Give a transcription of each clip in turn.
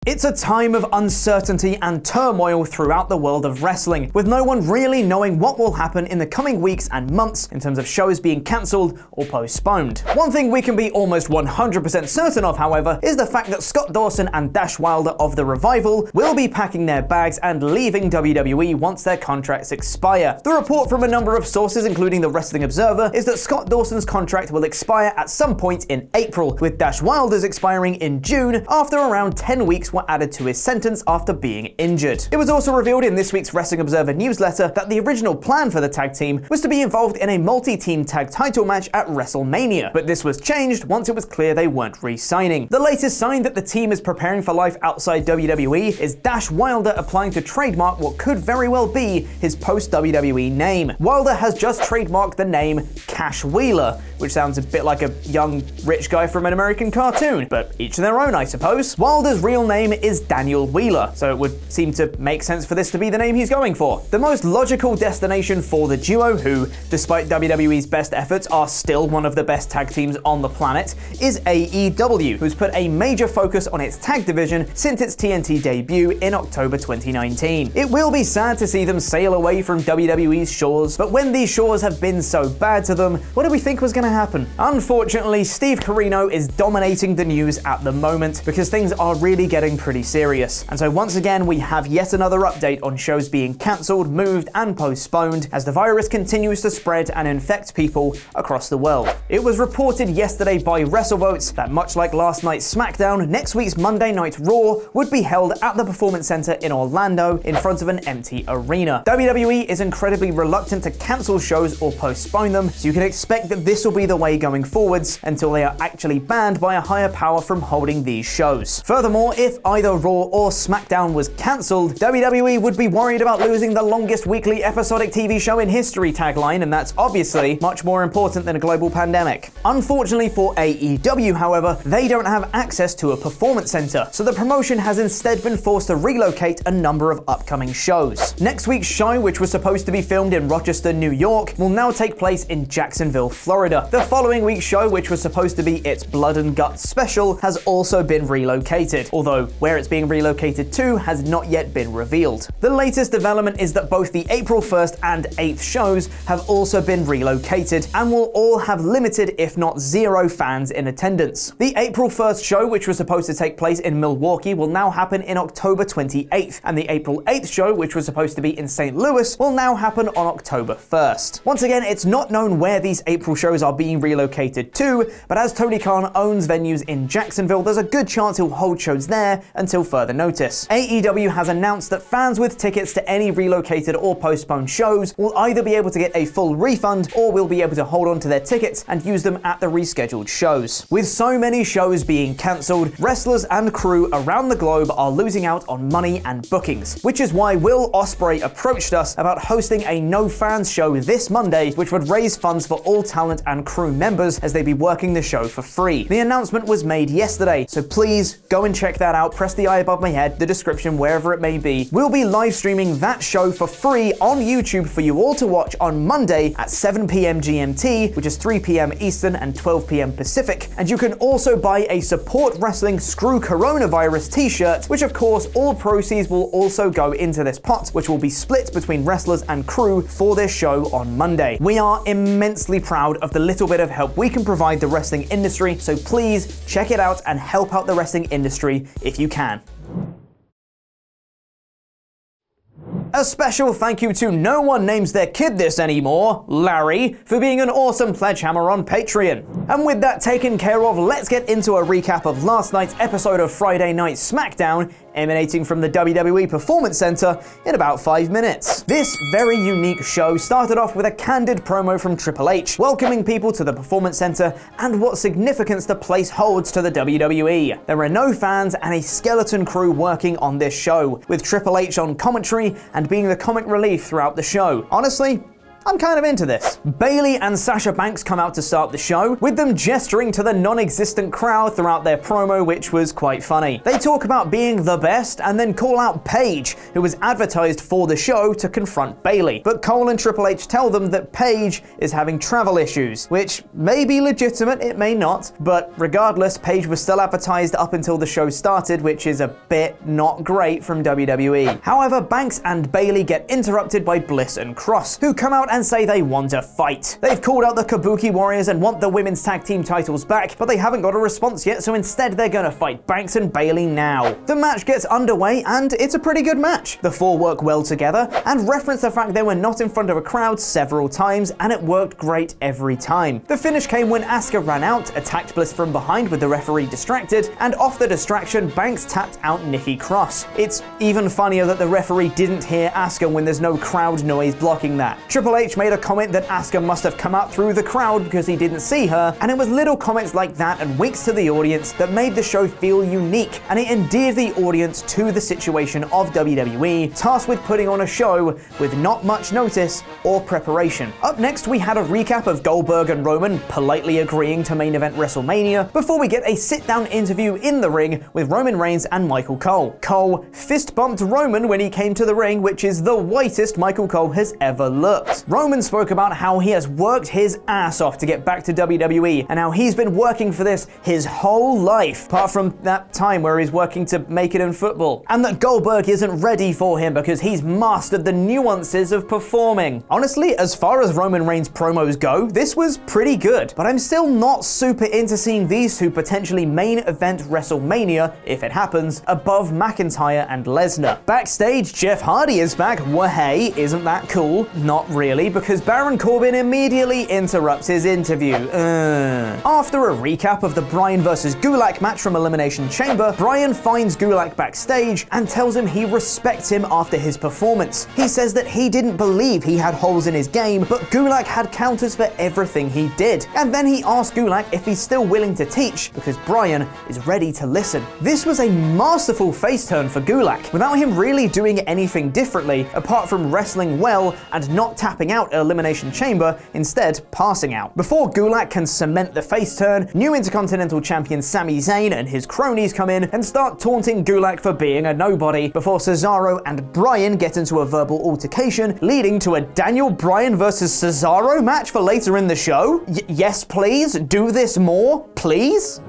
It's a time of uncertainty and turmoil throughout the world of wrestling, with no one really knowing what will happen in the coming weeks and months in terms of shows being cancelled or postponed. One thing we can be almost 100% certain of, however, is the fact that Scott Dawson and Dash Wilder of The Revival will be packing their bags and leaving WWE once their contracts expire. The report from a number of sources, including the Wrestling Observer, is that Scott Dawson's contract will expire at some point in April, with Dash Wilder's expiring in June after around 10 weeks were added to his sentence after being injured. It was also revealed in this week's Wrestling Observer newsletter that the original plan for the tag team was to be involved in a multi-team tag title match at WrestleMania, but this was changed once it was clear they weren't re-signing. The latest sign that the team is preparing for life outside WWE is Dash Wilder applying to trademark what could very well be his post-WWE name. Wilder has just trademarked the name Cash Wheeler, which sounds a bit like a young rich guy from an American cartoon, but each to their own, I suppose. Wilder's real name is Daniel Wheeler, so it would seem to make sense for this to be the name he's going for. The most logical destination for the duo, who, despite WWE's best efforts, are still one of the best tag teams on the planet, is AEW, who's put a major focus on its tag division since its TNT debut in October 2019. It will be sad to see them sail away from WWE's shores, but when these shores have been so bad to them, what do we think was going to happen? Unfortunately, Steve Corino is dominating the news at the moment because things are really getting pretty serious. And so once again, we have yet another update on shows being cancelled, moved, and postponed as the virus continues to spread and infect people across the world. It was reported yesterday by WrestleVotes that much like last night's SmackDown, next week's Monday Night Raw would be held at the Performance Center in Orlando in front of an empty arena. WWE is incredibly reluctant to cancel shows or postpone them, so you can expect that this will be the way going forwards until they are actually banned by a higher power from holding these shows. Furthermore, if either Raw or SmackDown was cancelled, WWE would be worried about losing the longest weekly episodic TV show in history tagline, and that's obviously much more important than a global pandemic. Unfortunately for AEW, however, they don't have access to a performance center, so the promotion has instead been forced to relocate a number of upcoming shows. Next week's show, which was supposed to be filmed in Rochester, New York, will now take place in Jacksonville, Florida. The following week's show, which was supposed to be its Blood and Guts special, has also been relocated, although where it's being relocated to has not yet been revealed. The latest development is that both the April 1st and 8th shows have also been relocated and will all have limited, if not zero, fans in attendance. The April 1st show, which was supposed to take place in Milwaukee, will now happen in October 28th, and the April 8th show, which was supposed to be in St. Louis, will now happen on October 1st. Once again, it's not known where these April shows are being relocated to, but as Tony Khan owns venues in Jacksonville, there's a good chance he'll hold shows there until further notice. AEW has announced that fans with tickets to any relocated or postponed shows will either be able to get a full refund or will be able to hold on to their tickets and use them at the rescheduled shows. With so many shows being cancelled, wrestlers and crew around the globe are losing out on money and bookings, which is why Will Ospreay approached us about hosting a no fans show this Monday, which would raise funds for all talent and crew members as they'd be working the show for free. The announcement was made yesterday, so please go and check that out. Press the eye above my head, the description, wherever it may be. We'll be live streaming that show for free on YouTube for you all to watch on Monday at 7 p.m. GMT, which is 3 p.m. Eastern and 12 p.m. Pacific. And you can also buy a Support Wrestling Screw Coronavirus t-shirt, which of course all proceeds will also go into this pot, which will be split between wrestlers and crew for this show on Monday. We are immensely proud of the little bit of help we can provide the wrestling industry, so please check it out and help out the wrestling industry if you can. A special thank you to No One Names Their Kid This Anymore, Larry, for being an awesome pledgehammer on Patreon. And with that taken care of, let's get into a recap of last night's episode of Friday Night SmackDown, emanating from the WWE Performance Center in about 5 minutes. This very unique show started off with a candid promo from Triple H, welcoming people to the Performance Center and what significance the place holds to the WWE. There are no fans and a skeleton crew working on this show, with Triple H on commentary and being the comic relief throughout the show. Honestly, I'm kind of into this. Bayley and Sasha Banks come out to start the show, with them gesturing to the non-existent crowd throughout their promo, which was quite funny. They talk about being the best and then call out Paige, who was advertised for the show, to confront Bayley. But Cole and Triple H tell them that Paige is having travel issues, which may be legitimate, it may not, but regardless, Paige was still advertised up until the show started, which is a bit not great from WWE. However, Banks and Bayley get interrupted by Bliss and Cross, who come out and say they want a fight. They've called out the Kabuki Warriors and want the women's tag team titles back, but they haven't got a response yet, so instead they're gonna fight Banks and Bayley now. The match gets underway, and it's a pretty good match. The four work well together, and reference the fact they were not in front of a crowd several times, and it worked great every time. The finish came when Asuka ran out, attacked Bliss from behind with the referee distracted, and off the distraction, Banks tapped out Nikki Cross. It's even funnier that the referee didn't hear Asuka when there's no crowd noise blocking that. Triple H made a comment that Asuka must have come out through the crowd because he didn't see her, and it was little comments like that and winks to the audience that made the show feel unique, and it endeared the audience to the situation of WWE, tasked with putting on a show with not much notice or preparation. Up next, we had a recap of Goldberg and Roman politely agreeing to main event WrestleMania before we get a sit-down interview in the ring with Roman Reigns and Michael Cole. Cole fist-bumped Roman when he came to the ring, which is the whitest Michael Cole has ever looked. Roman spoke about how he has worked his ass off to get back to WWE and how he's been working for this his whole life, apart from that time where he's working to make it in football, and that Goldberg isn't ready for him because he's mastered the nuances of performing. Honestly, as far as Roman Reigns promos go, this was pretty good, but I'm still not super into seeing these two potentially main event WrestleMania, if it happens, above McIntyre and Lesnar. Backstage, Jeff Hardy is back. Well, hey, isn't that cool? Not really, because Baron Corbin immediately interrupts his interview. After a recap of the Bryan vs. Gulak match from Elimination Chamber, Bryan finds Gulak backstage and tells him he respects him after his performance. He says that he didn't believe he had holes in his game, but Gulak had counters for everything he did. And then he asked Gulak if he's still willing to teach, because Bryan is ready to listen. This was a masterful face turn for Gulak, without him really doing anything differently, apart from wrestling well and not tapping out at Elimination Chamber, instead passing out. Before Gulak can cement the face turn, new Intercontinental Champion Sami Zayn and his cronies come in and start taunting Gulak for being a nobody, before Cesaro and Bryan get into a verbal altercation, leading to a Daniel Bryan versus Cesaro match for later in the show? Yes, please? Do this more, please?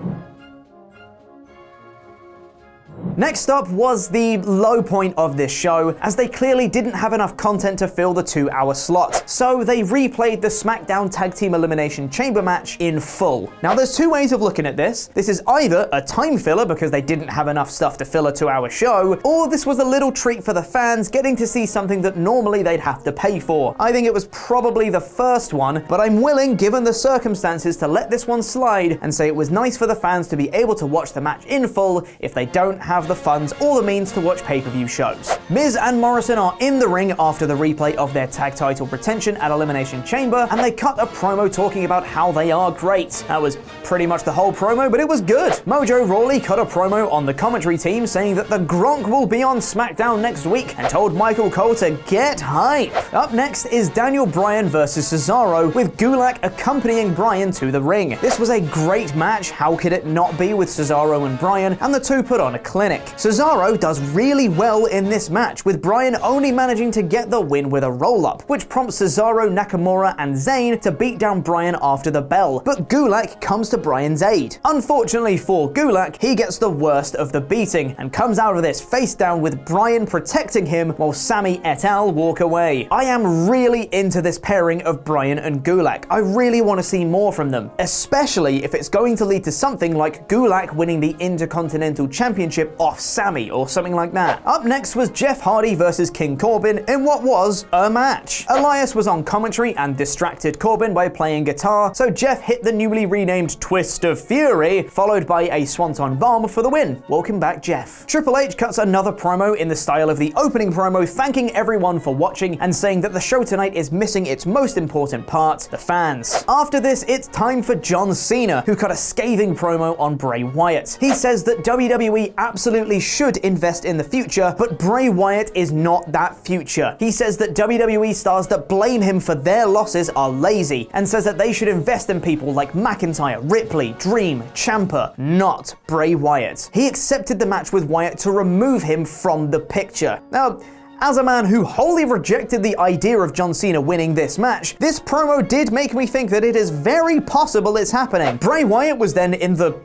Next up was the low point of this show, as they clearly didn't have enough content to fill the 2-hour slot. So they replayed the SmackDown Tag Team Elimination Chamber match in full. Now there's two ways of looking at this. This is either a time filler because they didn't have enough stuff to fill a 2-hour show, or this was a little treat for the fans getting to see something that normally they'd have to pay for. I think it was probably the first one, but I'm willing, given the circumstances, to let this one slide and say it was nice for the fans to be able to watch the match in full if they don't have the funds or the means to watch pay-per-view shows. Miz and Morrison are in the ring after the replay of their tag title retention at Elimination Chamber, and they cut a promo talking about how they are great. That was pretty much the whole promo, but it was good. Mojo Rawley cut a promo on the commentary team saying that the Gronk will be on SmackDown next week and told Michael Cole to get hype. Up next is Daniel Bryan versus Cesaro, with Gulak accompanying Bryan to the ring. This was a great match, how could it not be, with Cesaro and Bryan, and the two put on a clinic. Cesaro does really well in this match, with Bryan only managing to get the win with a roll-up, which prompts Cesaro, Nakamura, and Zayn to beat down Bryan after the bell, but Gulak comes to Bryan's aid. Unfortunately for Gulak, he gets the worst of the beating, and comes out of this face down with Bryan protecting him while Sami et al. Walk away. I am really into this pairing of Bryan and Gulak. I really want to see more from them, especially if it's going to lead to something like Gulak winning the Intercontinental Championship off Sami or something like that. Up next was Jeff Hardy versus King Corbin in what was a match. Elias was on commentary and distracted Corbin by playing guitar, so Jeff hit the newly renamed Twist of Fury, followed by a Swanton Bomb for the win. Welcome back, Jeff. Triple H cuts another promo in the style of the opening promo, thanking everyone for watching and saying that the show tonight is missing its most important part, the fans. After this, it's time for John Cena, who cut a scathing promo on Bray Wyatt. He says that WWE absolutely absolutely should invest in the future, but Bray Wyatt is not that future. He says that WWE stars that blame him for their losses are lazy, and says that they should invest in people like McIntyre, Ripley, Dream, Ciampa, not Bray Wyatt. He accepted the match with Wyatt to remove him from the picture. Now, as a man who wholly rejected the idea of John Cena winning this match, this promo did make me think that it is very possible it's happening. Bray Wyatt was then in the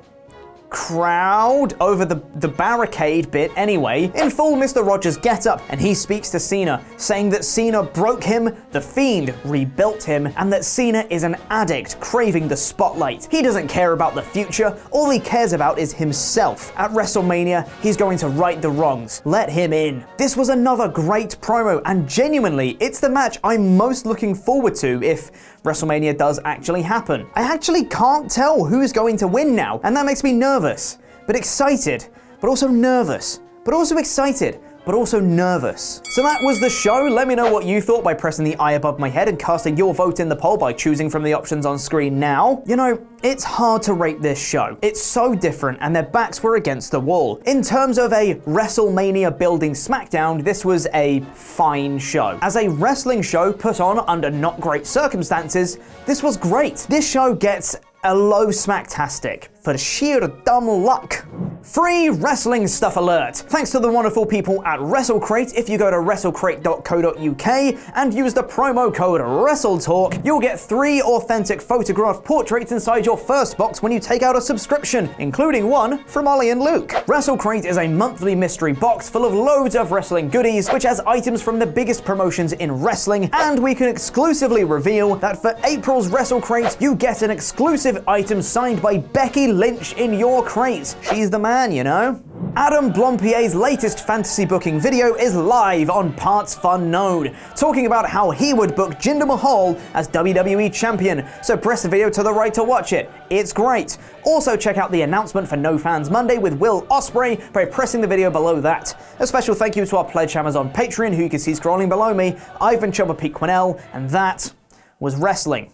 crowd over the barricade bit anyway, in full Mr. Rogers getup, and he speaks to Cena, saying that Cena broke him, the Fiend rebuilt him, and that Cena is an addict craving the spotlight. He doesn't care about the future, all he cares about is himself. At WrestleMania, he's going to right the wrongs. Let him in. This was another great promo, and genuinely, it's the match I'm most looking forward to if WrestleMania does actually happen. I actually can't tell who's going to win now, and that makes me nervous, but excited, but also nervous, but also excited, but also nervous. So that was the show. Let me know what you thought by pressing the I above my head and casting your vote in the poll by choosing from the options on screen now. You know, it's hard to rate this show. It's so different and their backs were against the wall. In terms of a WrestleMania building SmackDown, this was a fine show. As a wrestling show put on under not great circumstances, this was great. This show gets a low smacktastic for sheer dumb luck. Free wrestling stuff alert! Thanks to the wonderful people at WrestleCrate. If you go to wrestlecrate.co.uk and use the promo code WrestleTalk, you'll get 3 authentic photographed portraits inside your first box when you take out a subscription, including one from Ollie and Luke. WrestleCrate is a monthly mystery box full of loads of wrestling goodies, which has items from the biggest promotions in wrestling, and we can exclusively reveal that for April's WrestleCrate, you get an exclusive item signed by Becky Lynch in your crate. She's the man, you know? Adam Blompier's latest fantasy booking video is live on Parts Fun Node, talking about how he would book Jinder Mahal as WWE Champion, so press the video to the right to watch it. It's great. Also check out the announcement for No Fans Monday with Will Ospreay by pressing the video below that. A special thank you to our pledge hammers on Patreon, who you can see scrolling below me, Ivan Chubba Pete Quinnell, and that was wrestling.